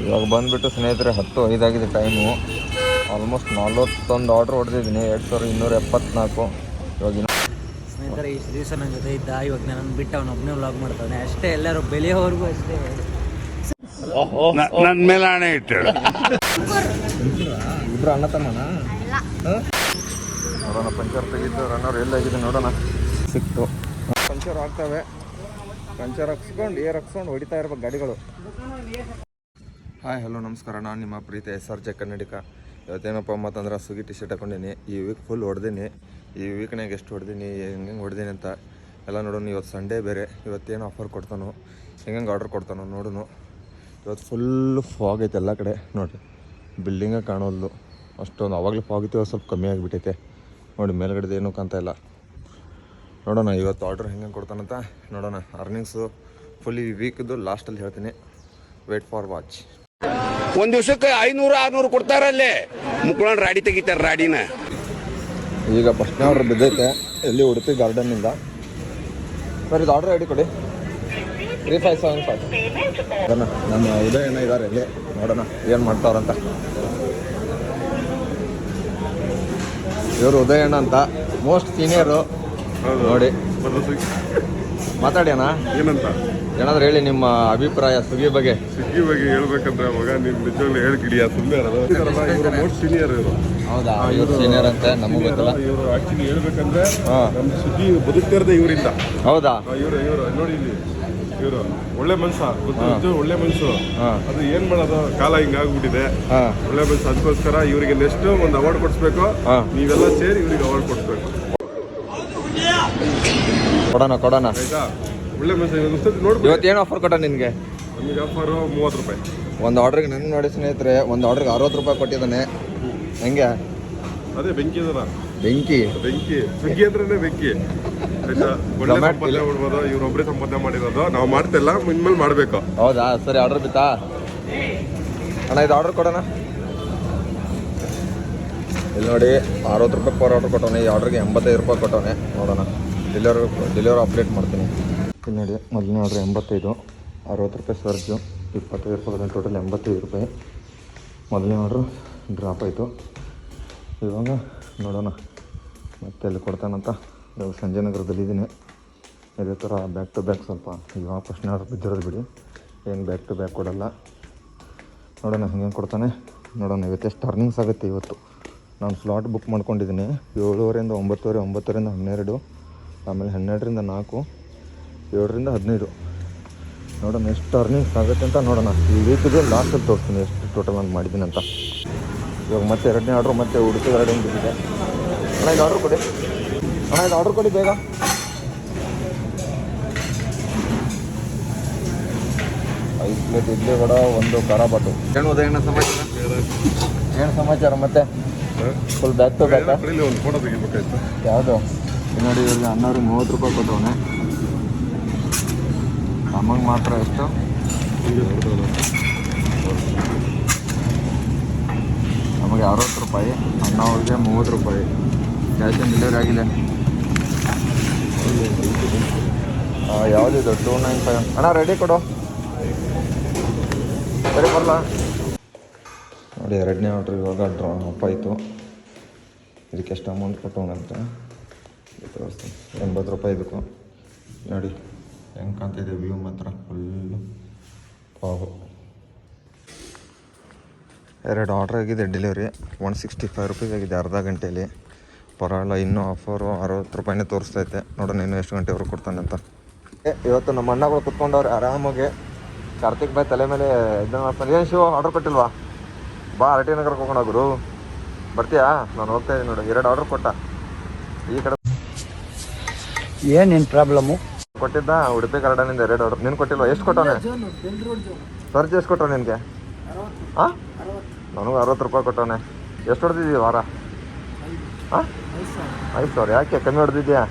ಇವಾಗ ಬಂದುಬಿಟ್ಟು ಸ್ನೇಹಿತರೆ 10:05 ಆಗಿದೆ ಟೈಮು. Almost 41 order ಹೊಡೆದಿದ್ದೀನಿ. 2274 ಇವಾಗಿನ. ಸ್ನೇಹಿತರೆ ಇಷ್ಟು ದಿವಸ ನನ್ನ ಜೊತೆ ಇದ್ದ, ಇವಾಗ ನನ್ನ ಬಿಟ್ಟು ಅವನೊಬ್ಬನೇ ವ್ಲಾಗ್ ಮಾಡ್ತಾನೆ ಅಷ್ಟೇ. ಎಲ್ಲರೂ ಬೆಳೆಯೋವರೆಗೂ ಅಷ್ಟೇ. ನನ್ನ ಮೇಲೆ ಹಣೆ ಇಟ್ಟು ಇಬ್ರು ಅಣ್ಣ ತಮ್ಮನ. ನೋಡೋಣ ಪಂಚರ್ ತೆಗಿದ್ದು ರನ್ನರ್ ಎಲ್ಲಾಗಿದೆ ನೋಡೋಣ. ಸಿಕ್ತು. ಪಂಚರ್ ಆಗ್ತವೆ. ಪಂಚರ್ ಹಾಕ್ಸ್ಕೊಂಡು ಹಾಕ್ಸ್ಕೊಂಡು ಹೊಡಿತಾ ಇರ್ಬೇಕು ಗಾಡಿಗಳು. ಹಾಯ್ ಹಲೋ ನಮಸ್ಕಾರ. ನಾನು ನಿಮ್ಮ ಪ್ರೀತಿ SRJ ಕನ್ನಡಿಗ. ಇವತ್ತೇನಪ್ಪ ಅಂತಂದ್ರೆ ಸುಗಿ ಟಿ ಶರ್ಟ್ ಹಾಕೊಂಡಿನಿ. ಈ ವೀಕ್ ಫುಲ್ ಹೊಡೆದೀನಿ. ಈ ವೀಕ್ನಾಗ ಎಷ್ಟು ಹೊಡೆದೀನಿ, ಹೆಂಗೆ ಹೊಡೆದೀನಿ ಅಂತ ಎಲ್ಲ ನೋಡೋಣ. ಇವತ್ತು ಸಂಡೇ ಬೇರೆ. ಇವತ್ತೇನು ಆಫರ್ ಕೊಡ್ತಾನೋ, ಹೆಂಗೆ ಆರ್ಡ್ರ್ ಕೊಡ್ತಾನೋ ನೋಡೋಣ. ಇವತ್ತು ಫುಲ್ಲು ಫಾಗ್ ಐತೆ ಎಲ್ಲ ಕಡೆ ನೋಡಿರಿ. ಬಿಲ್ಡಿಂಗೇ ಕಾಣೋದು ಅಷ್ಟೊಂದು. ಅವಾಗಲೇ ಫಾಗ್ ಇತ್ತು, ಸ್ವಲ್ಪ ಕಮ್ಮಿ ಆಗಿಬಿಟ್ಟೈತೆ ನೋಡಿ. ಮೇಲ್ಗಡೆದು ಏನೂ ಕಾಣ್ತಾ ಇಲ್ಲ. ನೋಡೋಣ ಇವತ್ತು ಆರ್ಡ್ರ್ ಹೆಂಗೆ ಕೊಡ್ತಾನಂತ ನೋಡೋಣ. ಅರ್ನಿಂಗ್ಸು ಫುಲ್ ಈ ವೀಕ್ದು ಲಾಸ್ಟಲ್ಲಿ ಹೇಳ್ತೀನಿ. Wait for watch. ಒಂದ್ ದಿವ್ಸಕ್ಕೆ 500-600 ಕೊಡ್ತಾರಲ್ಲೇ ಮುಕ್ಕೊಂಡು ರಾಡಿ ತೆಗಿತಾರೆ ರಾಡಿನ. ಈಗ ಫಸ್ಟ್ನೇ ಆರ್ಡ್ರ್ ಬಿದ್ದೈತೆ ಎಲ್ಲಿ ಉಡುಪಿ ಗಾರ್ಡನ್ನಿಂದ. ಸರ್ ಇದು ಆರ್ಡ್ರ್ ಐಡಿ ಕೊಡಿ. 3575. ನೋಡೋಣ ನಮ್ಮ ಉದಯಣ್ಣ ಇದ್ದಾರೆ ಇಲ್ಲಿ. ನೋಡೋಣ ಏನು ಮಾಡ್ತಾವ್ರಂತ. ಇವರು ಉದಯಣ್ಣ ಅಂತ ಮೋಸ್ಟ್ ಸೀನಿಯರು ನೋಡಿ. ಮಾತಾಡಿ ಅಣ್ಣ. ಏನಂತ ಏನಾದ್ರು ಹೇಳಿ ನಿಮ್ಮ ಅಭಿಪ್ರಾಯ ಸ್ವಿಗ್ಗಿ ಬಗ್ಗೆ. ಸ್ವಿಗ್ಗಿ ಬಗ್ಗೆ ಹೇಳ್ಬೇಕಂದ್ರೆ ಮಗ ನಿಮ್ ನಿಜವಾಗ್ಲೂ ಹೇಳ್ಕಿಡಿಯ ಸುಮ್ಮನೆ ಇವರು ಮೋಸ್ಟ್ ಸೀನಿಯರ್ ಇವರು. ಹೌದಾ? ಇವರು ಸೀನಿಯರ್ ಅಂತ ನಮಗೆ ಗೊತ್ತಿಲ್ಲ. ಇವರು ಆಕ್ಚುಲಿ ಹೇಳ್ಬೇಕಂದ್ರೆ ನಮ್ಮ ಸ್ವಿಗ್ಗಿ ಬದುಕ್ತಿರೋದೇ ಇವರಿಂದ. ಹೌದಾ? ಇವರು ನೋಡಿ ಇಲ್ಲಿ ಇವರು ಒಳ್ಳೆ ಮನ್ಸ ಗೊತ್ತು. ಒಳ್ಳೆ ಮನ್ಸು. ಅದು ಏನ್ ಮಾಡೋದು, ಕಾಲ ಹಿಂಗಾಗ್ಬಿಟ್ಟಿದೆ. ಒಳ್ಳೆ ಮನ್ಸು. ಅದಕ್ಕೋಸ್ಕರ ಇವರಿಗೆ ನೆಕ್ಸ್ಟ್ ಒಂದು ಅವಾರ್ಡ್ ಕೊಡಿಸ್ಬೇಕು. ನೀವೆಲ್ಲ ಸೇರಿ ಇವ್ರಿಗೆ ಅವಾರ್ಡ್ ಕೊಡಿಸ್ಬೇಕು. ಕೊಡೋಣ ಆಯ್ತಾ? ಒಳ್ಳೆ ಮನ್ಸು. ನೋಡಿ ಇವತ್ತೇನು ಆಫರ್ ಕೊಟ್ಟ ನಿನಗೆ? ನಮಗೆ ಆಫರು 30 ರೂಪಾಯಿ. ಒಂದು ಆರ್ಡ್ರಿಗೆ ನನ್ನ ನೋಡಿ ಸ್ನೇಹಿತರೆ, ಒಂದು ಆರ್ಡ್ರಿಗೆ 60 ರೂಪಾಯಿ ಕೊಟ್ಟಿದ್ದಾನೆ. ಹೆಂಗೆ? ಅದೇ ಬೆಂಕಿ ಅದಲ್ಲ, ಬೆಂಕಿ. ಸ್ವಿಗ್ಗಿ ಅಂದ್ರೆ ಬೆಂಕಿ. ಆಯ್ತಾ? ಒಳ್ಳೆ ಸಂಪಾದನೆ ಮಾಡ್ಬೋದು. ಇವ್ರೊಬ್ಬರೇ ಸಂಪಾದನೆ ಮಾಡಿರೋದು, ನಾವು ಮಾಡ್ತಿಲ್ಲ, ಇನ್ಮೇಲೆ ಮಾಡಬೇಕು. ಹೌದಾ? ಸರಿ ಆರ್ಡರ್ ಬಿತ್ತಾ ಅಣ್ಣ? ಇದು ಆರ್ಡರ್ ಕೊಡೋಣ. ಇಲ್ಲಿ ನೋಡಿ 60 ರೂಪಾಯಿ ಪರ್ ಆರ್ಡರ್ ಕೊಟ್ಟವನೆ. ಈ ಆರ್ಡ್ರಿಗೆ 85 ರೂಪಾಯಿ ಕೊಟ್ಟವನೆ. ನೋಡೋಣ ಡೆಲಿವರಿ ಅಪ್ಡೇಟ್ ಮಾಡ್ತೀನಿ. ಇಲ್ಲಿ ನೋಡಿ ಮೊದಲನೇ ಆರ್ಡ್ರ್ 85, 60 ರೂಪಾಯಿ ಸರ್ಜು, 25 ರೂಪಾಯಿ, ಟೋಟಲ್ 85 ರೂಪಾಯಿ. ಮೊದಲನೇ ಆರ್ಡ್ರು ಡ್ರಾಪ್ ಆಯಿತು. ಇವಾಗ ನೋಡೋಣ ಮತ್ತೆ ಎಲ್ಲಿ ಕೊಡ್ತಾನಂತ. ಇವಾಗ ಸಂಜಯನಗರದಲ್ಲಿದ್ದೀನಿ. ಇದೇ ಥರ ಬ್ಯಾಕ್ ಟು ಬ್ಯಾಕ್ ಸ್ವಲ್ಪ ಇವಾಗ ಫಸ್ಟ್ನೇ ಆರ್ಡ್ರ್ ಬಿದ್ದಿರೋದು ಬಿಡಿ. ಏನು ಬ್ಯಾಕ್ ಟು ಬ್ಯಾಕ್ ಕೊಡೋಲ್ಲ. ನೋಡೋಣ ಹೆಂಗೆ ಕೊಡ್ತಾನೆ. ನೋಡೋಣ ಇವತ್ತು ಎಷ್ಟು ಅರ್ನಿಂಗ್ಸ್ ಆಗುತ್ತೆ. ಇವತ್ತು ನಾನು ಸ್ಲಾಟ್ ಬುಕ್ ಮಾಡ್ಕೊಂಡಿದ್ದೀನಿ 7:30ರಿಂದ 9:30, 9:00ರಿಂದ 12, ಆಮೇಲೆ 12ರಿಂದ 4, 7ರಿಂದ 15. ನೋಡೋಣ ಎಷ್ಟು ಅರ್ನಿಂಗ್ಸ್ ಆಗುತ್ತೆ ಅಂತ ನೋಡೋಣ. ಈ ವೀಕಿಗೆ ಲಾಸ್ಟಲ್ಲಿ ತೋರಿಸ್ತೀನಿ ಎಷ್ಟು ಟೋಟಲ್ ನಾನು ಮಾಡಿದ್ದೀನಿ ಅಂತ. ಇವಾಗ ಮತ್ತೆ ಎರಡನೇ ಆರ್ಡ್ರು ಮತ್ತೆ ಉಡುಪಿ ಗಾರ್ಡನ್ ಬಿದ್ದಿದೆ. ಅಣ್ಣ ಇದು ಆರ್ಡ್ರ್ ಕೊಡಿ. ಅಣ್ಣ ಇದು ಆರ್ಡ್ರ್ ಕೊಡಿ ಬೇಗ. ಐದು ಪ್ಲೇಟ್ ಇಡ್ಲಿ ವಡೆ, 1 ಖಾರ ಬಾಟು. ಏನು ಉದಯಣ್ಣ ಸಮಾಚಾರ? ಏನು ಸಮಾಚಾರ ಮತ್ತೆ? Full back to back. ಒಂದು ಫೋಟೋ ತೆಗಿಬೇಕಾಯ್ತು. ಯಾವುದು ನೋಡಿ. ಇವ್ರಿಗೆ ಅಣ್ಣವ್ರಿಗೆ 30 ರೂಪಾಯಿ ಕೊಟ್ಟವನೆ. ನಮಗೆ ಮಾತ್ರ ಎಷ್ಟು? ನಮಗೆ 60 ರೂಪಾಯಿ, ಅಣ್ಣವ್ರಿಗೆ 30 ರೂಪಾಯಿ. ಕ್ಯಾಶ್ ಆನ್ ಡೆಲಿವರಿ ಆಗಿದೆ. ಯಾವುದಿದು? 295. ಅಣ್ಣ ರೆಡಿ ಕೊಡು. ಸರಿ ಬರಲ್ಲ ನೋಡಿ. ಎರಡನೇ ಆರ್ಡ್ರ್ ಇವಾಗ ಡ್ರಾಪ್ ಆಯಿತು. ಇದಕ್ಕೆ ಎಷ್ಟು ಅಮೌಂಟ್ ಕೊಟ್ಟವನಂತ ತೋರಿಸ್ತೀನಿ. 80 ರೂಪಾಯಿ ಇದಕ್ಕೂ. ನೋಡಿ ಹೆಂಗೆ ಕಾಣ್ತಿದೆ ವ್ಯೂ ಮಾತ್ರ ಫುಲ್ಲು ಫಾಗು. 2 ಆರ್ಡ್ರ್ ಆಗಿದೆ ಡೆಲಿವರಿ. 165 ರೂಪೀಸ್ ಆಗಿದೆ ಅರ್ಧ ಗಂಟೆಯಲ್ಲಿ. ಪರವಾಗಿಲ್ಲ. ಇನ್ನೂ ಆಫರು 60 ರೂಪಾಯಿನೇ ತೋರಿಸ್ತೈತೆ. ನೋಡೋಣ ಇನ್ನೂ ಎಷ್ಟು ಗಂಟೆವರೆಗೆ ಕೊಡ್ತಾನೆ ಅಂತ. ಇವತ್ತು ನಮ್ಮ ಅಣ್ಣಗಳು ಕುತ್ಕೊಂಡವ್ರೆ ಆರಾಮಾಗಿ. ಕಾರ್ತಿಕ್ ಬಾಯ್ ತಲೆ ಮೇಲೆ ಇದನ್ನು ಮಾಡ್ತಾನೆ. ಏನು ಶಿವ ಆರ್ಡ್ರ್ ಕೊಟ್ಟಿಲ್ವಾ? ಬಾ RT ನಗರಕ್ಕೆ ಹೋಗೋಣ ಗುರು. ಬರ್ತೀಯಾ? ನಾನು ಹೋಗ್ತಾ ಇದ್ದೀನಿ ನೋಡಿ. 2 ಆರ್ಡ್ರ್ ಕೊಟ್ಟ. ಈ ಕಡೆ ಏನೇನು ಪ್ರಾಬ್ಲಮ್ಮು ಕೊಟ್ಟಿದ್ದ ಉಡುಪಿ ಗಾರ್ಡನಿಂದ 2 ಆರ್ಡ್ರ್. ನೀನು ಕೊಟ್ಟಿಲ್ವಾ? ಎಷ್ಟು ಕೊಟ್ಟವನೆ? ಸರ್ಜ್ ಎಷ್ಟು ಕೊಟ್ಟವ ನಿನಗೆ? ಹಾಂ, ನನಗೆ 60 ರೂಪಾಯಿ ಕೊಟ್ಟವನೆ. ಎಷ್ಟು ಹೊಡೆದಿದ್ದೀವಿ ವಾರ? ಹಾಂ, 5,000. ಯಾಕೆ ಕಮ್ಮಿ ಹೊಡೆದಿದ್ಯಾ?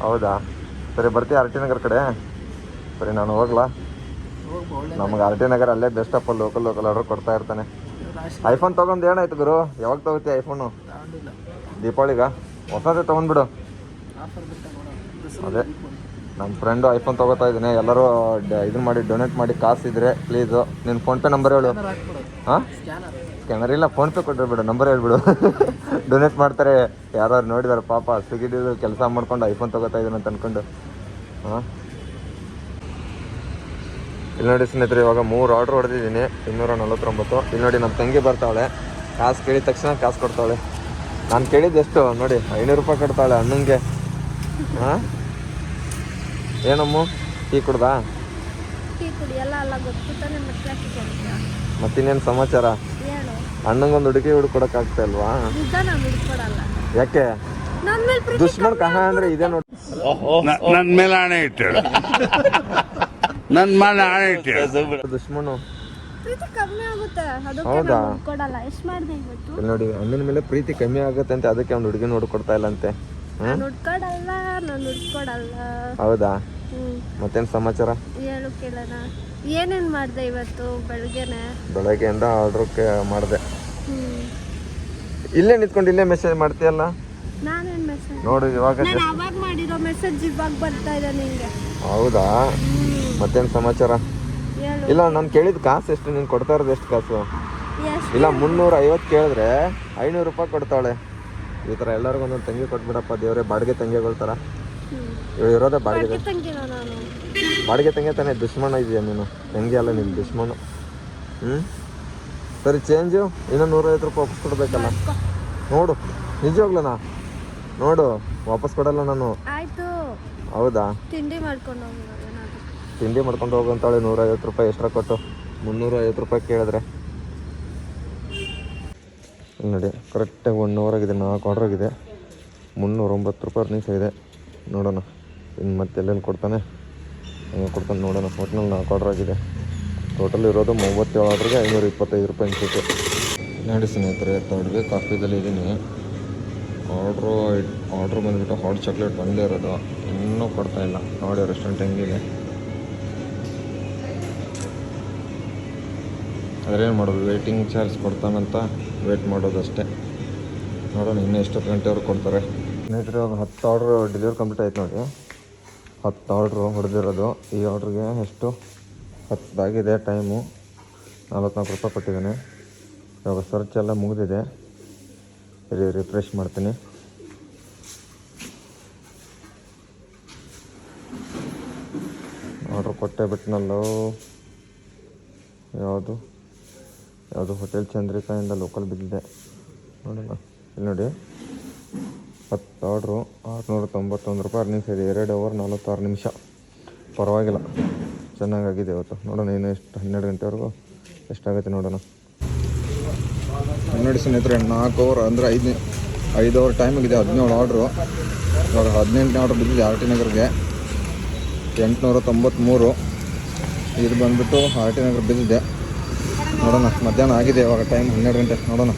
ಹೌದಾ? ಸರಿ ಬರ್ತೀಯ RT ನಗರ ಕಡೆ? ಸರಿ ನಾನು ಹೋಗ್ಲಾ? ನಮಗೆ RT ನಗರ ಅಲ್ಲೇ ಬೆಸ್ಟ್ ಅಪ್ಪ. ಲೋಕಲ್ ಆರ್ಡ್ರ್ ಕೊಡ್ತಾ ಇರ್ತಾನೆ. ಐಫೋನ್ ತೊಗೊಂಡು ಏನಾಯ್ತು ಗುರು? ಯಾವಾಗ ತೊಗೋತೀಯ ಐಫೋನು? ದೀಪಾವಳಿಗ ಹೊಸದೇ ತೊಗೊಂಡ್ಬಿಡು. ಅದೇ ನಮ್ಮ ಫ್ರೆಂಡು ಐಫೋನ್ ತೊಗೋತಾ ಇದ್ದೀನಿ, ಎಲ್ಲರೂ ಇದನ್ನ ಮಾಡಿ ಡೊನೇಟ್ ಮಾಡಿ ಕಾಸಿದ್ರೆ ಪ್ಲೀಸು. ನಿನ್ನ ಫೋನ್ಪೇ ನಂಬರ್ ಹೇಳು. ಹಾಂ, ಸ್ಕ್ಯಾನರ್ ಇಲ್ಲ, ಫೋನ್ಪೇ ಕೊಟ್ಟರೆ ಬಿಡು, ನಂಬರ್ ಹೇಳ್ಬಿಡು. ಡೊನೇಟ್ ಮಾಡ್ತಾರೆ ಯಾರು ನೋಡಿದಾರೆ ಪಾಪ, ಸ್ವಿಗ್ಗಿ ಕೆಲಸ ಮಾಡ್ಕೊಂಡು ಐಫೋನ್ ತೊಗೋತಾ ಇದ್ದೀನಿ ಅಂತ ಅಂದ್ಕೊಂಡು. ಹಾಂ, ಇಲ್ಲಿ ನೋಡಿ ಸ್ನೇಹಿತರೆ, ಇವಾಗ 3 ಆರ್ಡ್ರ್ ಹೊಡೆದಿದ್ದೀನಿ, 249. ಇಲ್ಲಿ ನೋಡಿ ನಮ್ಮ ತಂಗಿ ಬರ್ತಾವಳೆ, ಕಾಸು ಕೇಳಿದ ತಕ್ಷಣ ಕಾಸು ಕೊಡ್ತಾವಳೆ. ನಾನು ಕೇಳಿದ್ದು ಎಷ್ಟು ನೋಡಿ, 500 ರೂಪಾಯಿ ಕೊಡ್ತಾಳೆ ಅಣ್ಣಂಗೆ. ಹಾಂ, ಏನಮ್ಮ ಟೀ ಕುಡ್ದಾ? ಮತ್ತಿನ್ನೇನು ಸಮಾಚಾರ? ಅಣ್ಣಂಗೊಂದು ಹುಡುಗಿ ಹುಡ್ಕೊಡಕ್ಕಾಗ್ತಾ ಇಲ್ವಾ? ಯಾಕೆ? ದುಶ್ಮನ್ ಕಹ ಅಂದ್ರೆ ಇದೆ ನೋಡಿ. ನನ್ನ ಮೇಲೆ ಆಣೆ ಇಟ್ಟೇಳು, ನನ್ನ ಮೇಲೆ ಆಣೆ ಇಟ್ಟೇಳು. ದುಶ್ಮನು ಹೌದಾ? ಇಲ್ಲಿ ನೋಡಿ, ಅಣ್ಣನ ಮೇಲೆ ಪ್ರೀತಿ ಕಮ್ಮಿ ಆಗುತ್ತೆ ಅಂತ ಅದಕ್ಕೆ ಅವ್ನು ಹುಡುಗಿ ನೋಡ್ಕೊಡ್ತಾ ಇಲ್ಲ ಅಂತೆ. ಹೌದಾ? ಮತ್ತೇನ್ ಸಮಾಚಾರ? ಏನೇನ್ ಮಾಡ್ದೆ ಇವತ್ತು ಬೆಳಗ್ಗೆಯಿಂದ ಆರ್ಡ್ರ್ ಮಾಡಿದೆ. ಇಲ್ಲೇ ನಿಂತ್ಕೊಂಡು ಇಲ್ಲೇ ಮೆಸೇಜ್ ಮಾಡ್ತೀಯಲ್ಲ. ನಾನೇನ್ ಮೆಸೇಜ್ ನೋಡು ಇವಾಗ ಅವಾಗ ಮಾಡಿರೋ ಮೆಸೇಜ್ ಇವಾಗ ಬರ್ತಾ ಇದೆ ನಿಂಗೆ. ಹೌದಾ? ಮತ್ತೇನ್ ಸಮಾಚಾರ? ಇಲ್ಲ, ನಾನು ಕೇಳಿದ ಕಾಸು ಎಷ್ಟು, ನೀನು ಕೊಡ್ತಾ ಇರೋದು ಎಷ್ಟು ಕಾಸು? ಇಲ್ಲ, 350 ಕೇಳಿದ್ರೆ 500 ರೂಪಾಯಿ ಕೊಡ್ತಾಳೆ. ಈ ಥರ ಎಲ್ಲರಿಗೂ ಒಂದೊಂದು ತಂಗಿ ಕೊಟ್ಬಿಡಪ್ಪ ದೇವ್ರೆ, ಬಾಡಿಗೆ ತಂಗಿಗಳು ಥರ. ಇವಾಗ ಇರೋದೇ ಬಾಡಿಗೆ ಬಾಡಿಗೆ ತಂಗಿ ತಾನೇ. ದುಶ್ಮನ ಇದೆಯಾ ನೀನು? ತಂಗಿ ಅಲ್ಲ, ನೀನು ದುಶ್ಮನು. ಸರಿ, ಚೇಂಜು ಇನ್ನೂ 150 ರೂಪಾಯಿ ವಾಪಸ್ ಕೊಡ್ಬೇಕಲ್ಲ. ನೋಡು, ನಿಜವಾಗ್ಲೂ ನೋಡು, ವಾಪಸ್ ಕೊಡಲ್ಲ ನಾನು. ಹೌದಾ? ತಿಂಡಿ ಮಾಡ್ಕೊಂಡು ಹೋಗಂತಾಳೆ. 150 ರೂಪಾಯಿ ಎಕ್ಸ್ಟ್ರಾ ಕೊಟ್ಟು 350 ರೂಪಾಯಿ ಕೇಳಿದ್ರೆ. ನೋಡಿ, ಕರೆಕ್ಟಾಗಿ 1 ಅವರ್ ಆಗಿದೆ, 4 ಆರ್ಡ್ರ್ ಆಗಿದೆ, 309 ರೂಪಾಯಿ ಅರ್ನಿಂಗ್ಸ್ ಇದೆ. ನೋಡೋಣ ಇನ್ನು ಮತ್ತೆ ಎಲ್ಲೆಲ್ಲಿ ಕೊಡ್ತಾನೆ, ಹಂಗೆ ಕೊಡ್ತಾನೆ ನೋಡೋಣ. ಒಟ್ಟಿನಲ್ಲಿ 4 ಆರ್ಡ್ರ್ ಆಗಿದೆ. ಟೋಟಲ್ ಇರೋದು 37 ಆರ್ಡ್ರಿಗೆ 525 ರೂಪಾಯಿ ಅನಿಸುತ್ತೆ. ನೋಡಿ ಸ್ನೇಹಿತರೆ, ತಡ್ಗೆ ಕಾಫಿದಲ್ಲಿ ಇದ್ದೀನಿ. ಆರ್ಡ್ರ್ ಬಂದುಬಿಟ್ಟು ಹಾಟ್ ಚಾಕ್ಲೇಟ್ ಬಂದೇ ಇರೋದು, ಇನ್ನೂ ಕೊಡ್ತಾಯಿಲ್ಲ. ನೋಡಿ ರೆಸ್ಟೋರೆಂಟ್ ಹೆಂಗಿದೆ. ಅದ್ರೇನು ಮಾಡೋದು, ವೇಟಿಂಗ್ ಚಾರ್ಜ್ ಕೊಡ್ತಾನಂತ ವೇಟ್ ಮಾಡೋದಷ್ಟೇ. ನೋಡೋಣ ಇನ್ನೂ ಎಷ್ಟೊತ್ತು ಗಂಟೆವರೆಗೆ ಕೊಡ್ತಾರೆ. ಸ್ನೇಹಿತರೆ, ಇವಾಗ 10 ಆರ್ಡ್ರ್ ಡೆಲಿವರಿ ಕಂಪ್ಲೀಟ್ ಆಯ್ತು ನೋಡಿ. 10 ಆರ್ಡ್ರು ಹೊಡೆದಿರೋದು. ಈ ಆರ್ಡ್ರಿಗೆ ಎಷ್ಟು 10 ಆಗಿದೆ. ಟೈಮು 44 ರೂಪಾಯಿ ಕೊಟ್ಟಿದ್ದಾನೆ. ಇವಾಗ ಸರ್ಚ್ ಎಲ್ಲ ಮುಗಿದಿದೆ. ರಿಫ್ರೆಶ್ ಮಾಡ್ತೀನಿ. ಆರ್ಡ್ರ್ ಕೊಟ್ಟೆ ಬಿಟ್ಟನಲ್ಲೋ. ಯಾವುದು ಹೋಟೆಲ್ ಚಂದ್ರಿಕಾಯಿಂದ ಲೋಕಲ್ ಬಿದ್ದಿದೆ. ನೋಡೋಣ, ಇಲ್ಲಿ ನೋಡಿ 10 ಆರ್ಡ್ರು 691 ರೂಪಾಯಿ ಅರ್ನಿಂಗ್ಸ್ ಇದೆ. 2 ಅವರ್ 46 ನಿಮಿಷ. ಪರವಾಗಿಲ್ಲ, ಚೆನ್ನಾಗಾಗಿದೆ ಇವತ್ತು. ನೋಡೋಣ ಇನ್ನು ಎಷ್ಟು 12 ಗಂಟೆವರೆಗೂ ಎಷ್ಟಾಗುತ್ತೆ ನೋಡೋಣ. ನೋಡಿ ಸ್ನೇಹಿತರೆ, 4 ಅವರ್ ಅಂದರೆ 5 ಅವರ್ ಟೈಮಿಗಿದೆ. 17 ಆರ್ಡ್ರು. ಇವಾಗ 18ನೇ ಆರ್ಡ್ರ್ ಬಿದ್ದಿದೆ ಆರ್ ಟಿ ನಗರ್ಗೆ, 893. ಇದು ಬಂದುಬಿಟ್ಟು ಆರ್ ಟಿ ನಗರ್ ಬಿದ್ದಿದೆ. ನೋಡೋಣ, ಮಧ್ಯಾಹ್ನ ಆಗಿದೆ ಇವಾಗ, ಟೈಮ್ 12 ಗಂಟೆ. ನೋಡೋಣ,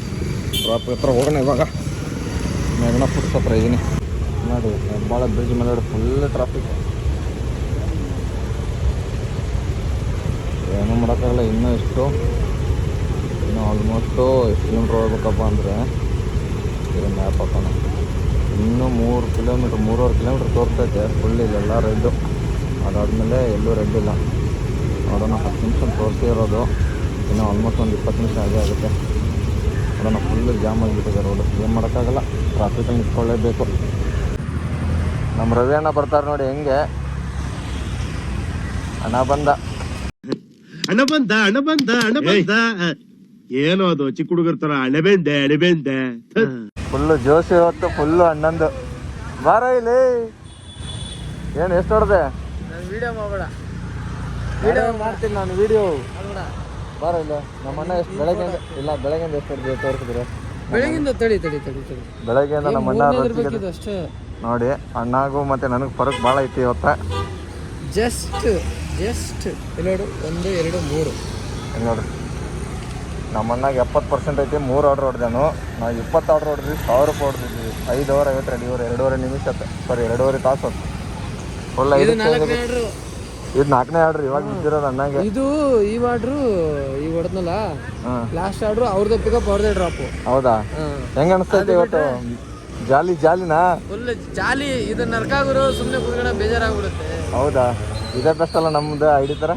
ಡ್ರಾಪ್ ಹತ್ರ ಹೋಗೋಣ ಇವಾಗ. ಮೇಘನ ಫುಡ್ ಸಪ್ರ ಇದ್ದೀನಿ ನೋಡಿ. ಹೆಬ್ಬಾಳ ಬ್ರಿಡ್ಜ್ ಮೇಲೆ ಫುಲ್ ಟ್ರಾಫಿಕ್. ಏನೂ ಮಾಡೋಕ್ಕಾಗಲ್ಲ. ಇನ್ನೂ ಆಲ್ಮೋಸ್ಟು ಎಷ್ಟು ಕಿಲೋಮೀಟ್ರ್ ಹೋಗ್ಬೇಕಪ್ಪ ಅಂದರೆ, ಇದು ಮ್ಯಾಪ್ ಹಾಕೋಣ. ಇನ್ನೂ 3 ಕಿಲೋಮೀಟ್ರ್ 3.5 ಕಿಲೋಮೀಟ್ರ್ ತೋರಿಸ್ತೈತೆ. ಫುಲ್ ಇದೆಲ್ಲ ರೆಡ್ಡು. ಅದಾದಮೇಲೆ ಎಲ್ಲೂ ರೆಡ್ ಇಲ್ಲ. ನೋಡೋಣ, 10 ನಿಮಿಷ ತೋರಿಸಿ ಇರೋದು. ಇನ್ನೂ ಆಲ್ಮೋಸ್ಟ್ ಒಂದು 20 ನಿಮಿಷ ಆಗುತ್ತೆ. ನೋಡೋಣ, ಫುಲ್ಲು ಜಾಮ್ ಆಗಿಬಿಟ್ಟಿದೆ ರೋಡು. ಏನು ಮಾಡೋಕ್ಕಾಗಲ್ಲ, ಟ್ರಾಫಿಕಲ್ಲಿ ನಿಂತ್ಕೊಳ್ಳೇಬೇಕು. ನಮ್ಮ ರವಿ ಅಣ್ಣ ಬರ್ತಾರೆ ನೋಡಿ ಹೆಂಗೆ. ಅಣ್ಣ ಬಂದ. ಏನೋ ಅದು ಚಿಕ್ಕ ಹುಡುಗರ ತರ ಅಣೆಬೆಂದೆ ಫುಲ್ಲು ಜೋಶ್ ಇವತ್ತು, ಫುಲ್ಲು ಅಣ್ಣಂದು. ಬಾರ ಇಲ್ಲಿ. ಏನು ಎಷ್ಟು ಹೊಡೆದೆ? ವಿಡಿಯೋ ಮಾಡಬೇಡ. ವಿಡಿಯೋ ಮಾಡ್ತೀನಿ ನಾನು. ವಿಡಿಯೋ ಬಾರ ಇಲ್ಲ. ನಮ್ಮ ಅಣ್ಣ ಎಷ್ಟು ಬೆಳಗ್ಗೆಯಿಂದ ಎಷ್ಟು ಹೊಡೆದು ತೋರಿಸಿದ್ರೆ? ಬೆಳಗ್ಗೆಯಿಂದ ತಡಿ ಬೆಳಗ್ಗೆಯಿಂದ ನಮ್ಮ ಅಣ್ಣ ಅಷ್ಟೇ ನೋಡಿ. ಅಣ್ಣಗೂ ಮತ್ತು ನನಗೆ ಫರಕ್ ಭಾಳ ಐತಿ ಇವತ್ತ. ಜಸ್ಟ್ ಎರಡು 1 2 3 ನೋಡಿ, ನಮ್ಮ ಅಣ್ಣಗೆ 70% ಐತಿ. 3 ಆರ್ಡ್ರ್ ಹೊಡೆದೇನು. ನಾವು 20 ಆರ್ಡ್ರ್ ಹೊಡೆದ್ವಿ, 1000 ರೂಪಾಯಿ ಹೊಡೆದಿದ್ವಿ. 5 ಅವರ್ 52 ಇವರು 2.5 ನಿಮಿಷ ಸಾರಿ 2.5 ತಾಸು ಫುಲ್. ಇದು 4ನೇ ಆರ್ಡ್ರ್ ಇವಾಗ ಬಿದ್ದಿರೋದು ಅಣ್ಣಗೆ. ಇದು ಈ ಆರ್ಡ್ರು ಈಗ ಹೊಡೆದ್ನಲ್ಲ, ಲಾಸ್ಟ್ ಆರ್ಡ್ರು ಅವ್ರದ್ದು ಪಿಕಪ್ ಅವ್ರದೇ ಡ್ರಾಪು. ಹೌದಾ? ಹೆಂಗೆ ಅನಿಸ್ತೈತೆ ಇವತ್ತು? ಜಾಲಿನಾ? Full jolly. ಇದು ನರ್ಕಾಗುರು ಸುಮ್ಮನೆ ಕುತ್ಕೊಂಡ ಬೇಜಾರಾಗ್ಬಿಡುತ್ತೆ. ಹೌದಾ, ಇದೇ ಬೆಸ್ಟ್ ಅಲ್ಲ ನಮ್ದು ಐಡಿ ಥರ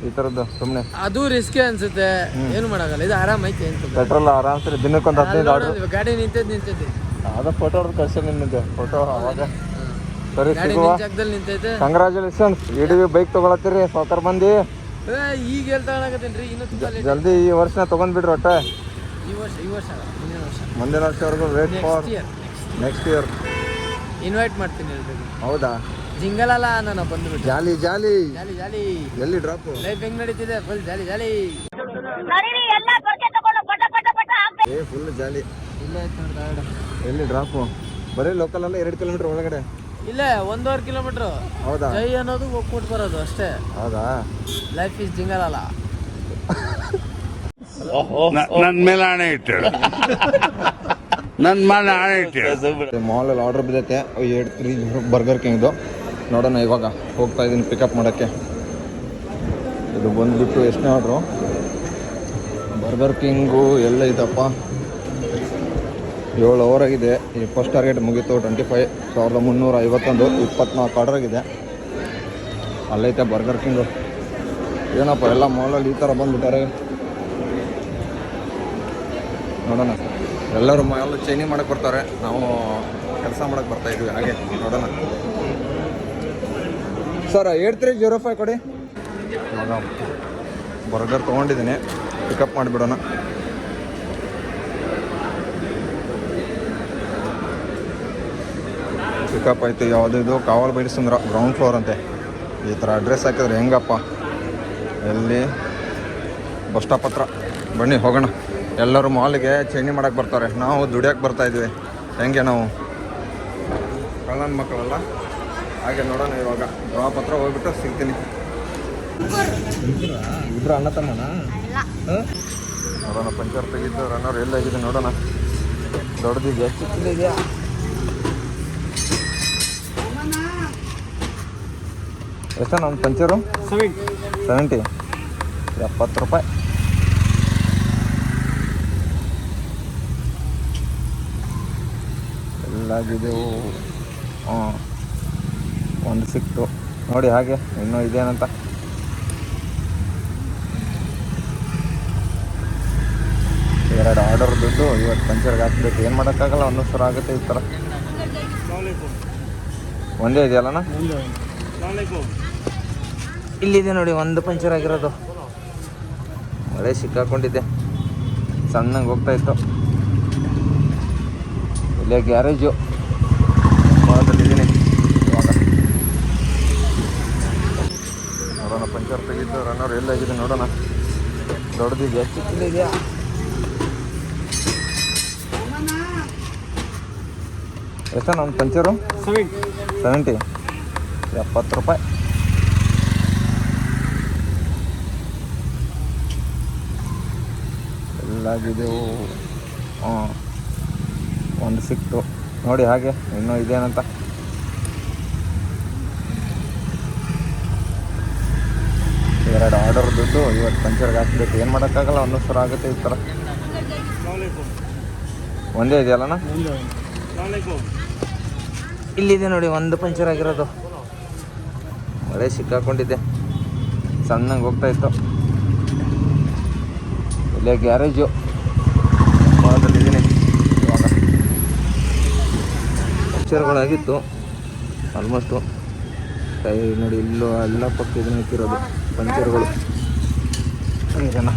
ಈ ಥರದ್ದು ಸುಮ್ಮನೆ. ಅದು ರಿಸ್ಕಿ ಅನ್ಸುತ್ತೆ, ಏನು ಮಾಡಲ್ಲ. ಇದು ಆರಾಮ ಐತೆ ಅನ್ಸುತ್ತೆ. ಪೆಟ್ರೋಲ್ ಆರಾಮ್ಸರಿ ದಿನಕ್ಕೊಂದು 15 ಆರ್ಡ್ರ್. ಗಾಡಿ ನಿಂತೈತೆ ಅದ ಫೋಟೋ ಹೊಡೆದು ಕಳ್ಸಿ ನಿಮ್ಮಿಂದೆ ಫೋಟೋ ಅವಾಗ. ಸರಿ ಗಾಡಿ ಸಿಗುವ. ಜಾಗದಲ್ಲಿ ನಿಂತೈತೆ. ಕಂಗ್ರ್ಯಾಚುಲೇಷನ್ಸ್, ಇಡೀ ಬೈಕ್ ತೊಗೊಳತ್ತೀರಿ ಸಾವ್ಕಾರ ಮಂದಿ. ಈಗ ಹೇಳ್ತಾಗತ್ತೇನ್ರಿ, ಇನ್ನು ತುಂಬ late. ಜಲ್ದಿ ಈ ವರ್ಷನ ತೊಗೊಂಡ್ಬಿಡ್ರಿ ಒಟ್ಟೆ. ಈ ವರ್ಷ ಮುಂದಿನ ವರ್ಷ ಮುಂದಿನ ವರ್ಷವರೆಗೂ wait for next year. Invite ಮಾಡ್ತೀನಿ ಹೇಳ್ಬೇಕು. ಹೌದಾ, ಜಿಂಗಲಲ್ಲ ನಾನು ಬಂದ್ಬಿಟ್ಟು. ಜಾಲಿ ಜಾಲಿ. ಜಾಲಿ ಜಾಲಿ. ಎಲ್ಲಿ ಡ್ರಾಪು? ಲೈಫ್ ಹೆಂಗ್ ನಡೀತಿದೆ? Full jolly jolly. Full jolly. ಇಲ್ಲೇ ಐತೆ ನೋಡಿ ಗಾಡಿ. ಎಲ್ಲಿ ಡ್ರಾಪು? ಬರೀ ಲೋಕಲ್ ಅಲ್ಲ, 2 ಕಿಲೋಮೀಟರ್ ಒಳಗಡೆ. ಇಲ್ಲೇ 1.5 ಕಿಲೋಮೀಟ್ರು. ಹೌದಾ? ಜೈ ಅನ್ನೋದು ಹೋಗ್ಬಿಟ್ಟು ಬರೋದು ಅಷ್ಟೇ. ಹೌದಾ? ಲೈಫ್ ಇಸ್ ಜಿಂಗಲಲ್ಲ. ನನ್ ಮೇಲೆ ಹಣೆ ಇಟ್ಟಳು, ನನ್ ಮೇಲೆ ಹಣೆ ಇಟ್ಟಳು. ಮಾಲಲ್ಲಿ ಆರ್ಡರ್ ಬಿದ್ದೈತೆ 3 ಬರ್ಗರ್ ಕಿಂಗ್ದು. ನೋಡೋಣ, ಇವಾಗ ಹೋಗ್ತಾ ಇದ್ದೀನಿ ಪಿಕಪ್ ಮಾಡೋಕ್ಕೆ. ಇದು ಬಂದುಬಿಟ್ಟು ಎಷ್ಟನೇ ಆರ್ಡ್ರು? ಬರ್ಗರ್ ಕಿಂಗು ಎಲ್ಲ ಇದಪ್ಪ, 7 ಅವರ್ ಆಗಿದೆ. ಈ ಫಸ್ಟ್ ಟಾರ್ಗೆಟ್ ಮುಗೀತು 25,351. 24 ಆರ್ಡರ್ ಆಗಿದೆ. ಅಲ್ಲೈತೆ ಬರ್ಗರ್ ಕಿಂಗು. ಏನಪ್ಪ ಎಲ್ಲ ಮಾಲಲ್ಲಿ ಈ ಥರ ಬಂದುಬಿಟ್ಟಾರೆ. ನೋಡೋಣ, ಎಲ್ಲರೂ ಎಲ್ಲ ಚೈನಿ ಮಾಡಕ್ಕೆ ಬರ್ತಾರೆ, ನಾವು ಕೆಲಸ ಮಾಡಕ್ಕೆ ಬರ್ತಾಯಿದ್ವಿ. ಹಾಗೆ ನೋಡೋಣ. ಸರ್ 8305 ಕೊಡಿ. ಇವಾಗ ಬರ್ಗರ್ ತೊಗೊಂಡಿದ್ದೀನಿ, ಪಿಕಪ್ ಮಾಡಿಬಿಡೋಣ. ಪಿಕಪ್ ಆಯಿತು. ಯಾವುದಿದು ಕಾವಲ್ ಬೈಡಿಸಂದ್ರ ಗ್ರೌಂಡ್ ಫ್ಲೋರ್ ಅಂತೆ. ಈ ಥರ ಅಡ್ರೆಸ್ ಹಾಕಿದ್ರೆ ಹೆಂಗಪ್ಪ? ಎಲ್ಲಿ? ಬಸ್ ಸ್ಟಾಪ್ ಹತ್ರ. ಬನ್ನಿ ಹೋಗೋಣ. ಎಲ್ಲರೂ ಮಾಲಿಗೆ ಚೈನಿ ಮಾಡಕ್ಕೆ ಬರ್ತಾರೆ, ನಾವು ದುಡಿಯೋಕ್ಕೆ ಬರ್ತಾಯಿದ್ವಿ. ಹೆಂಗೆ ನಾವು ಕಳ್ಳನ ಮಕ್ಕಳಲ್ಲ, ಹಾಗೆ ನೋಡೋಣ. ಇವಾಗ ಡ್ರಾಪ್ ಹತ್ರ ಹೋಗ್ಬಿಟ್ಟು ಸಿಗ್ತೀನಿ. ಇಬ್ಬರು ಅಣ್ಣ ತಮ್ಮನ? ನೋಡೋಣ, ಪಂಚರ್ ತೆಗಿದ್ದು ರನ್ನರ್ ಎಲ್ಲಾಗಿದೆ ನೋಡೋಣ. ದೊಡ್ಡದಿದೆಯಾ ಚಿಕ್ಕದಿದೆಯಾ? ಎಷ್ಟ ನಮ್ಮ ಪಂಚರು? 70. 70 ರೂಪಾಯಿ. ಎಲ್ಲಾಗಿದೆವು. ಹಾಂ, ಒಂದು ಸಿಕ್ತು ನೋಡಿ. ಹಾಗೆ ಇನ್ನೂ ಇದೇನಂತ. ಎರಡು ಆರ್ಡರ್ ದುಡ್ಡು ಇವತ್ತು ಪಂಚರ್ಗೆ ಹಾಕ್ಬೇಕು. ಏನು ಮಾಡೋಕ್ಕಾಗಲ್ಲ, ಒಂದೊಂದು ಸಲ ಆಗುತ್ತೆ ಈ ಥರ. ಒಂದೇ ಇದೆಯಲ್ಲಣ್ಣ? ಇಲ್ಲಿದೆ ನೋಡಿ, ಒಂದು ಪಂಚರ್ ಆಗಿರೋದು. ಮಳೆ ಸಿಕ್ಕಾಕೊಂಡಿದ್ದೆ, ಸಣ್ಣಗೆ ಹೋಗ್ತಾ ಇತ್ತು. ಇಲ್ಲೇ ಗ್ಯಾರೇಜು ಭಾಗದಲ್ಲಿದ್ದೀನಿ. ಇವಾಗ ನೋಡೋಣ, ಪಂಚರ್ ತೆಗಿದ್ದು ರನ್ನರ್ ಎಲ್ಲಾಗಿದೆ ನೋಡೋಣ. ದೊಡ್ಡದಿದೆಯಾ ಚಿಕ್ಕದಿದೆಯಾ? ಎಷ್ಟ ನಮ್ಮ ಪಂಚರು? 70. 70 ರೂಪಾಯಿ. ಎಲ್ಲಾಗಿದೆವು. ಹಾಂ, ಒಂದು ಸಿಕ್ತು ನೋಡಿ. ಹಾಗೆ ಇನ್ನೂ ಇದೇನಂತ. ಎರಡು ಆರ್ಡರ್ ದುಡ್ಡು ಇವತ್ತು ಪಂಚರ್ಗೆ ಹಾಕ್ಬೇಕು. ಏನು ಮಾಡೋಕ್ಕಾಗಲ್ಲ, ಒಂದೊಂದು ಸಲ ಆಗುತ್ತೆ ಈ ಥರ. ಒಂದೇ ಇದೆಯಲ್ಲಣ್ಣ? ಇಲ್ಲಿದೆ ನೋಡಿ, ಒಂದು ಪಂಚರ್ ಆಗಿರೋದು. ಮಳೆ ಸಿಕ್ಕಾಕೊಂಡಿದ್ದೆ, ಸಣ್ಣಗೆ ಹೋಗ್ತಾ ಇತ್ತು. ಇಲ್ಲೇ ಗ್ಯಾರೇಜು ಭಾಗದಲ್ಲಿದ್ದೀನಿ. ಇವಾಗ ಪಂಚರ್ಗಳಾಗಿತ್ತು ಆಲ್ಮೋಸ್ಟು. ಟೈರ್ ನೋಡಿ, ಇಲ್ಲೂ ಎಲ್ಲ ಪಕ್ಕ ಇದನ್ನ ಇಟ್ಟಿರೋದು ಪಂಚರ್ಗಳು. ಜನ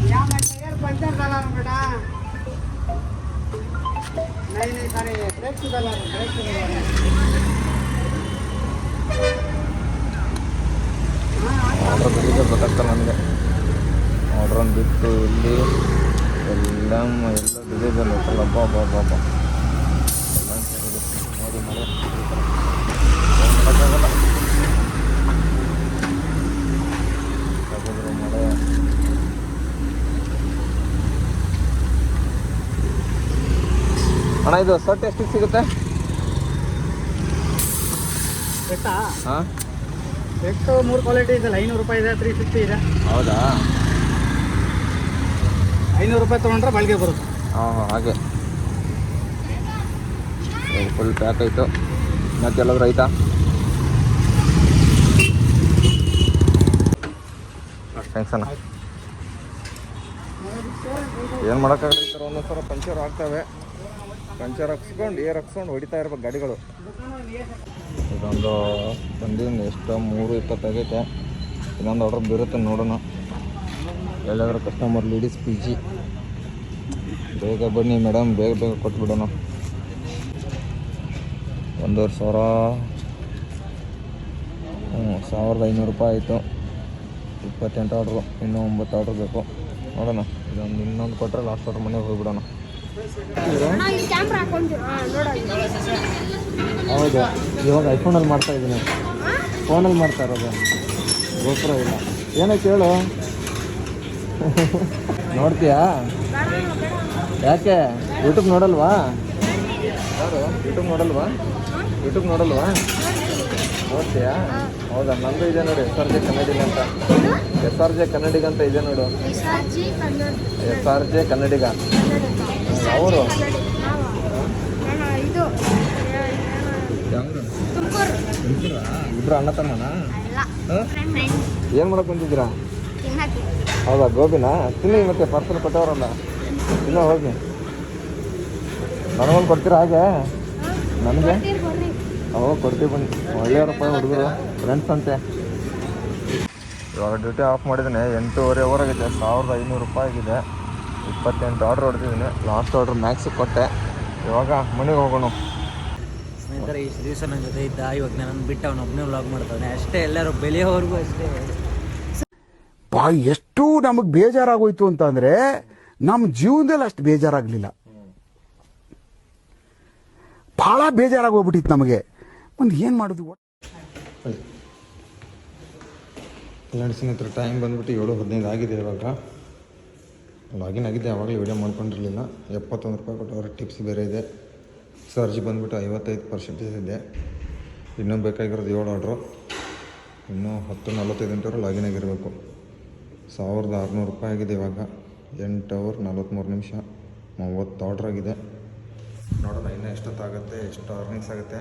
ಆರ್ಡ್ರ್ ಬಿಟ್ಟಿದ್ದೆ ಗೊತ್ತಾಗ್ತಲ್ಲ ನನಗೆ. ಆರ್ಡ್ರನ್ನು ಬಿಟ್ಟು ಇಲ್ಲಿ ಎಲ್ಲ ಡಿಸೈನ್ ಐತಲ್ಲ. ಬಾಬಾ ಬಾಬಾ ಎಲ್ಲ ನೋಡಿ, ಮಳೆ ಮಾಡೋಕ್ಕಾಗಲ್ಲ. ಮಳೆ ಅಣ್ಣ, ಇದು ಶರ್ಟ್ ಎಷ್ಟಿಗೆ ಸಿಗುತ್ತೆ? ಹಾಂ, ಎಷ್ಟು 3 ಕ್ವಾಲಿಟಿ ಇದೆಲ್ಲ. 500 ರೂಪಾಯಿ ಇದೆ, 350 ಇದೆ. ಹೌದಾ? 500 ರೂಪಾಯಿ ತೊಗೊಂಡ್ರೆ ಬಾಳಿಗೆ ಬರುತ್ತೆ. ಹಾಂ, ಹಾಗೆ ಫುಲ್ ಪ್ಯಾಕ್ ಆಯಿತು. ಮತ್ತೆಲ್ಲಾದ್ರೂ ಆಯ್ತಾ? ಥ್ಯಾಂಕ್ಸ್ ಅಣ್ಣ. ಏನು ಮಾಡೋಕ್ಕಾಗಲ್ಲ, ಈ ಥರ ಒಂದೊಂದು ಥರ ಪಂಚರ್ ಆಗ್ತವೆ. ಪಂಚರ್ ಹಾಕ್ಸ್ಕೊಂಡು ಹಾಕ್ಸ್ಕೊಂಡು ಹೊಡಿತಾ ಇರ್ಬೇಕು ಗಾಡಿಗಳು. ಇದೊಂದು ಬಂದಿದ್ದು ಎಷ್ಟು 3:20 ಆಗೈತೆ. ಇನ್ನೊಂದು ಆರ್ಡ್ರ್ ಬರುತ್ತೆ ನೋಡೋಣ. ಎಲ್ಲಾದ್ರೂ ಕಸ್ಟಮರ್ ಲೇಡೀಸ್ PG. ಬೇಗ ಬನ್ನಿ ಮೇಡಮ್, ಬೇಗ ಬೇಗ ಕೊಟ್ಬಿಡೋಣ. 1,500 1,500 ರೂಪಾಯಿ ಆಯಿತು. 28 ಆರ್ಡ್ರು, ಇನ್ನೂ 9 ಆರ್ಡ್ರ್ ಬೇಕು. ನೋಡೋಣ, ಇನ್ನೊಂದು ಕೊಟ್ಟರೆ ಲಾಸ್ಟ್ ಆರ್ಡ್ರ್ ಮನೆಗೆ ಹೋಗ್ಬಿಡೋಣ. ಹೌದು, ಇವಾಗ ಐಫೋನಲ್ಲಿ ಮಾಡ್ತಾ ಇದ್ದೀನಿ, ಫೋನಲ್ಲಿ ಮಾಡ್ತಾ ಇರೋದು, ಗೋಪುರ ಇಲ್ಲ. ಏನಕ್ಕೆ ಹೇಳು, ನೋಡ್ತೀಯಾ? ಯಾಕೆ ಯೂಟ್ಯೂಬ್ ನೋಡಲ್ವಾ? ಯಾರು ಯೂಟ್ಯೂಬ್ ನೋಡಲ್ವಾ? ನೋಡ್ತೀಯಾ? ಹೌದಾ, ನಂದು ಇದೆ ನೋಡಿ, SRJ ಕನ್ನಡಿಗ ಅಂತ. SRJ ಕನ್ನಡಿಗ ಅಂತ ಇದೆ ನೋಡು. SRJ ಕನ್ನಡಿಗ. ಅವರು ಇಬ್ರು ಅಣ್ಣ ತಮ್ಮನಾ? ಏನು ಮಾಡಕ್ ಬಂದಿದ್ದೀರಾ? ಹೌದಾ, ಗೋಬಿನಾ? ತಿನ್ನಿ, ಮತ್ತೆ ಪಾರ್ಸಲ್ ಕೊಟ್ಟವರಲ್ಲ, ಇನ್ನೂ ಹೋಗಿ ನನಗೊಂದು ಕೊಡ್ತೀರಾ? ಹಾಗೆ ನನಗೆ ಕೊಡ್ತೀವಿ, ಬನ್ನಿ. ಒಳ್ಳೆಯವರಪ್ಪ ಹುಡುಗರು, ಫ್ರೆಂಡ್ಸ್ ಅಂತೆ. ಇವಾಗ ಡ್ಯೂಟಿ ಆಫ್ ಮಾಡಿದ್ದೀನಿ. 8:30 ಅವರ್ ಆಗಿದೆ. 1,500 ರೂಪಾಯಿ ಆಗಿದೆ. 28 ಆರ್ಡ್ರ್ ಹೊಡೆದಿದ್ದೀನಿ. ಲಾಸ್ಟ್ ಆರ್ಡ್ರ್ ಮ್ಯಾಕ್ಸಿಗೆ ಕೊಟ್ಟೆ. ಇವಾಗ ಮನೆಗೆ ಹೋಗೋಣ. ಸ್ನೇಹಿತರೆ, ಇಷ್ಟು ದಿವಸ ನನ್ನ ಜೊತೆ ಇದ್ದ, ಇವಾಗ ನಾನು ಬಿಟ್ಟು ಅವನೊಬ್ಬನೇ ವ್ಲಾಗ್ ಮಾಡ್ತಾನೆ ಅಷ್ಟೇ. ಎಲ್ಲರೂ ಬೆಳೆಯೋವರೆಗೂ ಅಷ್ಟೇ. ಎಷ್ಟು ನಮಗೆ ಬೇಜಾರಾಗೋಯ್ತು ಅಂತಂದರೆ, ನಮ್ಮ ಜೀವನದಲ್ಲಿ ಅಷ್ಟು ಬೇಜಾರಾಗಲಿಲ್ಲ. ಭಾಳ ಬೇಜಾರಾಗೋಗ್ಬಿಟ್ಟಿತ್ತು ನಮಗೆ. ಒಂದು ಏನು ಮಾಡೋದು? ಕಲ್ಯಾಣ ಸ್ನೇಹಿತರೆ, ಟೈಮ್ ಬಂದುಬಿಟ್ಟು 7:15 ಆಗಿದೆ. ಇವಾಗ ಲಾಗಿನ್ ಆಗಿದೆ. ಯಾವಾಗಲೂ ವೀಡಿಯೋ ಮಾಡ್ಕೊಂಡಿರಲಿಲ್ಲ. 71 ರೂಪಾಯಿ ಕೊಟ್ಟವ್ರೆ. ಟಿಪ್ಸ್ ಬೇರೆ ಇದೆ. ಚಾರ್ಜ್ ಬಂದುಬಿಟ್ಟು 55% ಇದೆ. ಇನ್ನೂ ಬೇಕಾಗಿರೋದು 7 ಆರ್ಡ್ರು. ಇನ್ನೂ 10:45 ಲಾಗಿನ್ ಆಗಿರಬೇಕು. 1,600 ರೂಪಾಯಿ ಆಗಿದೆ. ಇವಾಗ 8 ಅವರ್ 43 ನಿಮಿಷ 30 ಆರ್ಡ್ರ್ ಆಗಿದೆ. ನೋಡೋಣ ಇನ್ನೂ ಎಷ್ಟೊತ್ತಾಗುತ್ತೆ, ಎಷ್ಟು ಅರ್ನಿಂಗ್ಸ್ ಆಗುತ್ತೆ.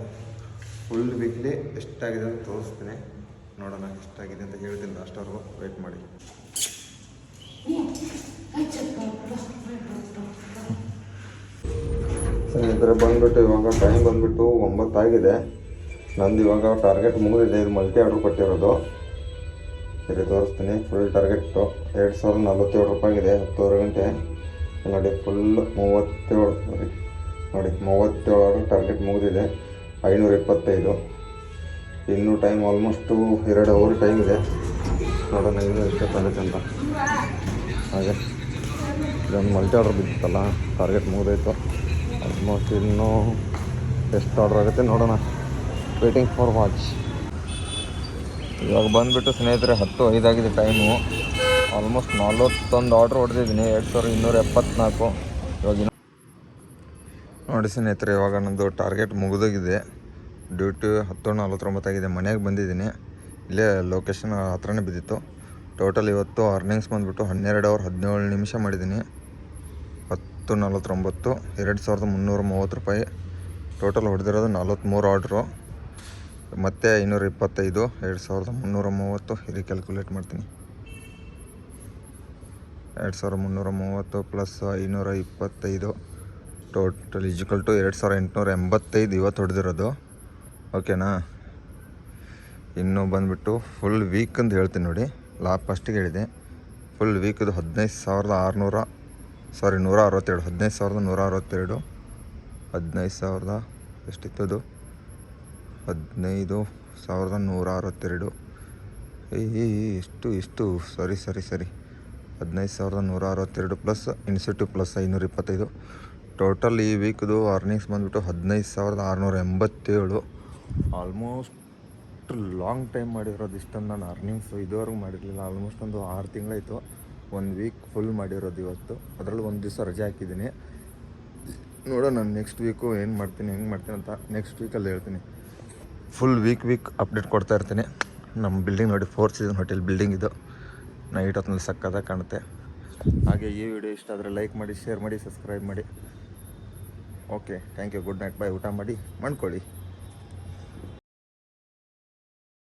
ಫುಲ್ ವೀಕ್ಲಿ ಎಷ್ಟಾಗಿದೆ ಅಂತ ತೋರಿಸ್ತೀನಿ. ನೋಡೋಣ ಎಷ್ಟಾಗಿದೆ ಅಂತ ಹೇಳ್ತೀನಿ. ಲಾಸ್ಟ್ವರೆಗೂ ವೆಯ್ಟ್ ಮಾಡಿ. ಸರಿ, ಈ ಥರ ಬಂದುಬಿಟ್ಟು ಇವಾಗ ಟೈಮ್ ಬಂದುಬಿಟ್ಟು 9 ಆಗಿದೆ. ನಂದು ಇವಾಗ ಟಾರ್ಗೆಟ್ ಮುಗಿದಿದೆ. ಇದು ಮಲ್ಟಿ ಆರ್ಡ್ರ್ ಕೊಟ್ಟಿರೋದು. ಸರಿ, ತೋರಿಸ್ತೀನಿ. ಫುಲ್ ಟಾರ್ಗೆಟ್ಟು 2,047 ರೂಪಾಯಿ ಆಗಿದೆ. 10 ಗಂಟೆ ನೋಡಿ. ಫುಲ್ 37 ನೋಡಿ, 37 ಆರ್ಡ್ರ್ ಟಾರ್ಗೆಟ್ ಮುಗಿದಿದೆ. 525. ಇನ್ನೂ ಟೈಮ್ ಆಲ್ಮೋಸ್ಟು 2 ಅವರ್ ಟೈಮ್ ಇದೆ. ನೋಡೋಣ ಇನ್ನೂ ಎಷ್ಟೊತ್ತಾಗುತ್ತೆ ಅಂತ. ಹಾಗೆ ಇದೊಂದು ಮಲ್ಟಿ ಆರ್ಡ್ರ್ ಬಿದ್ದಿತ್ತಲ್ಲ, ಟಾರ್ಗೆಟ್ ಮುಗಿದೋಯ್ತು. ಆಲ್ಮೋಸ್ಟ್ ಇನ್ನೂ ಎಷ್ಟು ಆರ್ಡ್ರ್ ಆಗುತ್ತೆ ನೋಡೋಣ. Waiting for watch. ಇವಾಗ ಬಂದುಬಿಟ್ಟು ಸ್ನೇಹಿತರೆ 10:05 ಆಗಿದೆ ಟೈಮು. Almost 41 order ಹೊಡೆದಿದ್ದೀನಿ. 2,274. ಇವಾಗ ನೋಡಿ ಸ್ನೇಹಿತರೆ, ಇವಾಗ ನನ್ನದು ಟಾರ್ಗೆಟ್ ಮುಗಿದೋಗಿದೆ. ಡ್ಯೂಟಿ 10:49 ಆಗಿದೆ. ಮನೆಗೆ ಬಂದಿದ್ದೀನಿ. ಇಲ್ಲೇ ಲೊಕೇಶನ್ ಹತ್ರನೇ ಬಿದ್ದಿತ್ತು. ಟೋಟಲ್ ಇವತ್ತು ಅರ್ನಿಂಗ್ಸ್ ಬಂದುಬಿಟ್ಟು 12 ಅವರ್ 17 ನಿಮಿಷ ಮಾಡಿದ್ದೀನಿ. 10:49, 2,330 ರೂಪಾಯಿ. ಟೋಟಲ್ ಹೊಡೆದಿರೋದು 43 ಆರ್ಡ್ರು. ಮತ್ತು 525, 2,330. ಇದು ಕ್ಯಾಲ್ಕುಲೇಟ್ ಮಾಡ್ತೀನಿ. 2,330 ಪ್ಲಸ್ 525 ಟೋಟಲ್ ಈಜ್ವಲ್ ಟು 2,885 ಇವತ್ತು ಹೊಡೆದಿರೋದು. ಓಕೆನಾ? ಇನ್ನೂ ಬಂದುಬಿಟ್ಟು ಫುಲ್ ವೀಕ್ ಅಂತ ಹೇಳ್ತೀನಿ ನೋಡಿ. ಫಸ್ಟಿಗೆ ಹೇಳಿದೆ. ಫುಲ್ ವೀಕದು 15,162. 15,162. 15,000 ಎಷ್ಟಿತ್ತದು? 15,162. ಎಷ್ಟು ಸರಿ 15,162 ಪ್ಲಸ್ ಇನ್ಸೆಂಟಿವ್ ಪ್ಲಸ್ 525. ಟೋಟಲ್ ಈ ವೀಕ್ದು ಅರ್ನಿಂಗ್ಸ್ ಬಂದುಬಿಟ್ಟು 15,687. ಆಲ್ಮೋಸ್ಟ್ ಲಾಂಗ್ ಟೈಮ್ ಮಾಡಿರೋದು ಇಷ್ಟೊಂದು ನಾನು ಅರ್ನಿಂಗ್ಸು ಇದುವರೆಗೂ ಮಾಡಿರಲಿಲ್ಲ. ಆಲ್ಮೋಸ್ಟ್ ಒಂದು 6 ತಿಂಗಳಾಯಿತು. 1 ವೀಕ್ ಫುಲ್ ಮಾಡಿರೋದು ಇವತ್ತು. ಅದರಲ್ಲಿ 1 ದಿವಸ ರಜೆ ಹಾಕಿದ್ದೀನಿ. ನೋಡೋಣ ನಾನು ನೆಕ್ಸ್ಟ್ ವೀಕು ಏನು ಮಾಡ್ತೀನಿ, ಹೆಂಗೆ ಮಾಡ್ತೀನಿ ಅಂತ ನೆಕ್ಸ್ಟ್ ವೀಕಲ್ಲಿ ಹೇಳ್ತೀನಿ. ಫುಲ್ ವೀಕ್ ಅಪ್ಡೇಟ್ ಕೊಡ್ತಾ ಇರ್ತೀನಿ. ನಮ್ಮ ಬಿಲ್ಡಿಂಗ್ ನೋಡಿ, 4 ಸೀಸನ್ ಹೋಟೆಲ್ ಬಿಲ್ಡಿಂಗ್ ಇದು. ನೈಟ್ ಹೊತ್ತಿನಲ್ಲಿ ಸಕ್ಕತ್ತಾಗಿ ಕಾಣುತ್ತೆ. ಹಾಗೆ ಈ ವಿಡಿಯೋ ಇಷ್ಟ ಆದರೆ ಲೈಕ್ ಮಾಡಿ, ಶೇರ್ ಮಾಡಿ, ಸಬ್ಸ್ಕ್ರೈಬ್ ಮಾಡಿ. Okay, thank you. Good night. Bye. ಊಟ ಮಾಡಿ ಮಣ್ಕೊಳ್ಳಿ.